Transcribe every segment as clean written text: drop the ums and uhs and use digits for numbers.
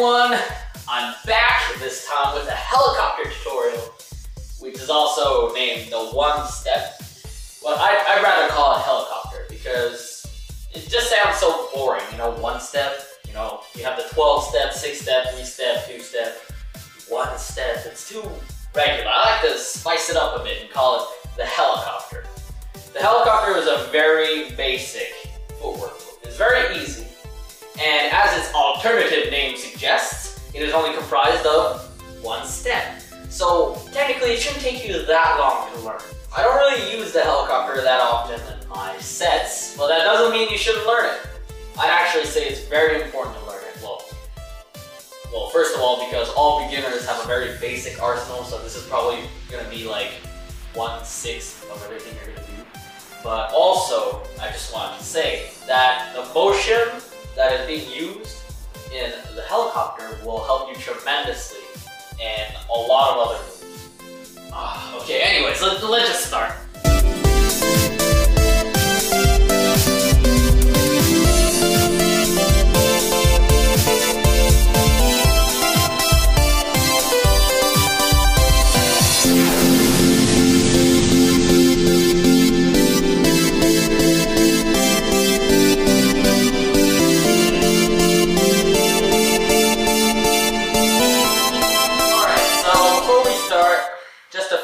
everyone, I'm back this time with a helicopter tutorial, which is also named the one step. But I'd rather call it helicopter because it just sounds so boring, you know, one step. You know, you have the 12 step, 6 step, 3 step, 2 step, 1 step. It's too regular. I like to spice it up a bit and call it the helicopter. The helicopter is a very basic footwork move. It's very easy. And as its alternative name suggests, it is only comprised of 1 step. So technically it shouldn't take you that long to learn. I don't really use the helicopter that often in my sets, but that doesn't mean you shouldn't learn it. I'd actually say it's very important to learn it. Well, first of all, because all beginners have a very basic arsenal, so this is probably going to be like 1/6 of everything you're going to do. But also, I just wanted to say that the motion that is being used in the helicopter will help you tremendously in a lot of other moves. Okay, anyways, let's just start.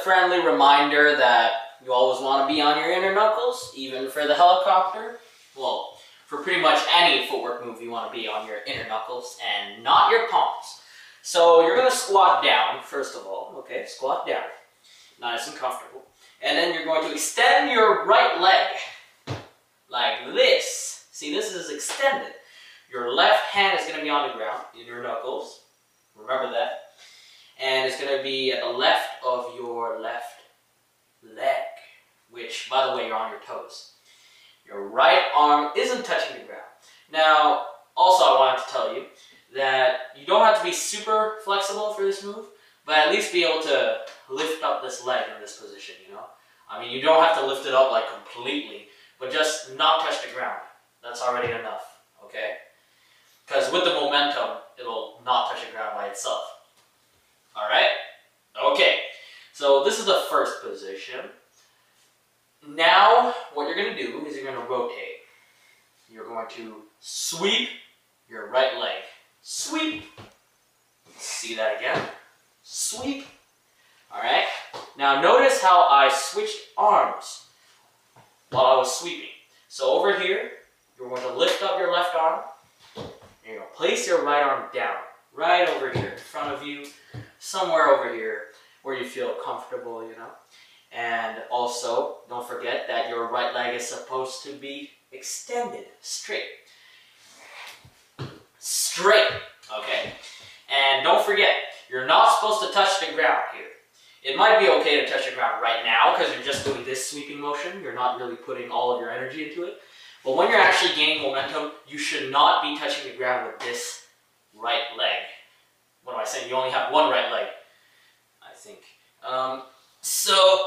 Friendly reminder that you always want to be on your inner knuckles, even for the helicopter. Well, for pretty much any footwork move, you want to be on your inner knuckles and not your palms. So you're going to squat down, first of all. Okay, squat down. Nice and comfortable. And then you're going to extend your right leg like this. See, this is extended. Your left hand is going to be on the ground, inner knuckles. Remember that. And it's going to be at the left of your left leg, which, by the way, you're on your toes. Your right arm isn't touching the ground. Now, also I wanted to tell you that you don't have to be super flexible for this move, but at least be able to lift up this leg in this position, you know? I mean, you don't have to lift it up like completely, but just not touch the ground. That's already enough, okay? Because with the momentum, it'll not touch the ground by itself. Alright? Okay, so this is the first position. Now, what you're going to do is you're going to rotate. You're going to sweep your right leg. Sweep. See that again? Sweep. Alright? Now notice how I switched arms while I was sweeping. So over here, you're going to lift up your left arm. And you're going to place your right arm down. Right over here in front of you. Somewhere over here where you feel comfortable, you know. And also, don't forget that your right leg is supposed to be extended, straight. Straight, okay? And don't forget, you're not supposed to touch the ground here. It might be okay to touch the ground right now because you're just doing this sweeping motion. You're not really putting all of your energy into it. But when you're actually gaining momentum, you should not be touching the ground with this right leg. What am I saying? You only have one right leg, I think. So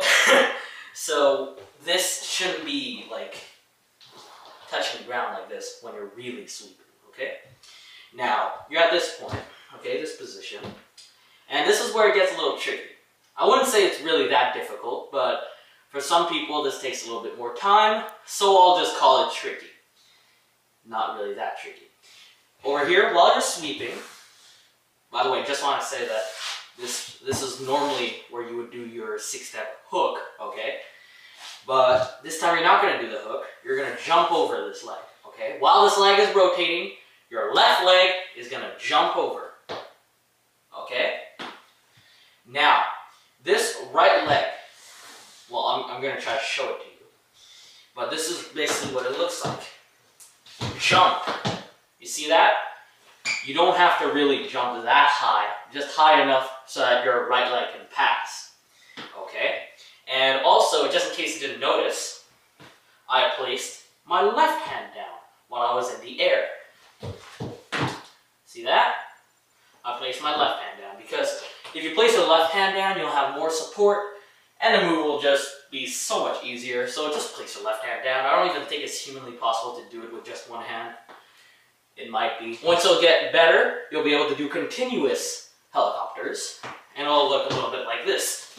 this shouldn't be like touching the ground like this when you're really sweeping, okay? Now, you're at this point, okay, this position, and this is where it gets a little tricky. I wouldn't say it's really that difficult, but for some people this takes a little bit more time, so I'll just call it tricky. Not really that tricky. Over here, while you're sweeping, by the way, just want to say that this is normally where you would do your 6-step hook, okay? But this time you're not going to do the hook. You're going to jump over this leg, okay? While this leg is rotating, your left leg is going to jump over, okay? Now, this right leg, well, I'm going to try to show it to you. But this is basically what it looks like. Jump. You see that? You don't have to really jump that high, just high enough so that your right leg can pass, okay? And also, just in case you didn't notice, I placed my left hand down while I was in the air. See that? I placed my left hand down because if you place your left hand down, you'll have more support and the move will just be so much easier. So just place your left hand down. I don't even think it's humanly possible to do it with just one hand. It might be. Once you'll get better, you'll be able to do continuous helicopters, and it'll look a little bit like this.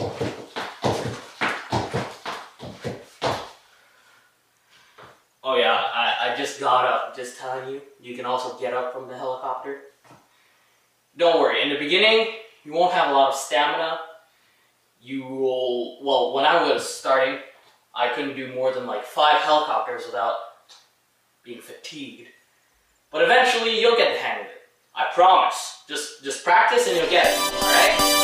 Oh yeah, I just got up. Just telling you, you can also get up from the helicopter. Don't worry, in the beginning, you won't have a lot of stamina. You will, well, when I was starting, I couldn't do more than like 5 helicopters without being fatigued. But eventually, you'll get the hang of it. I promise. Just practice and you'll get it, alright?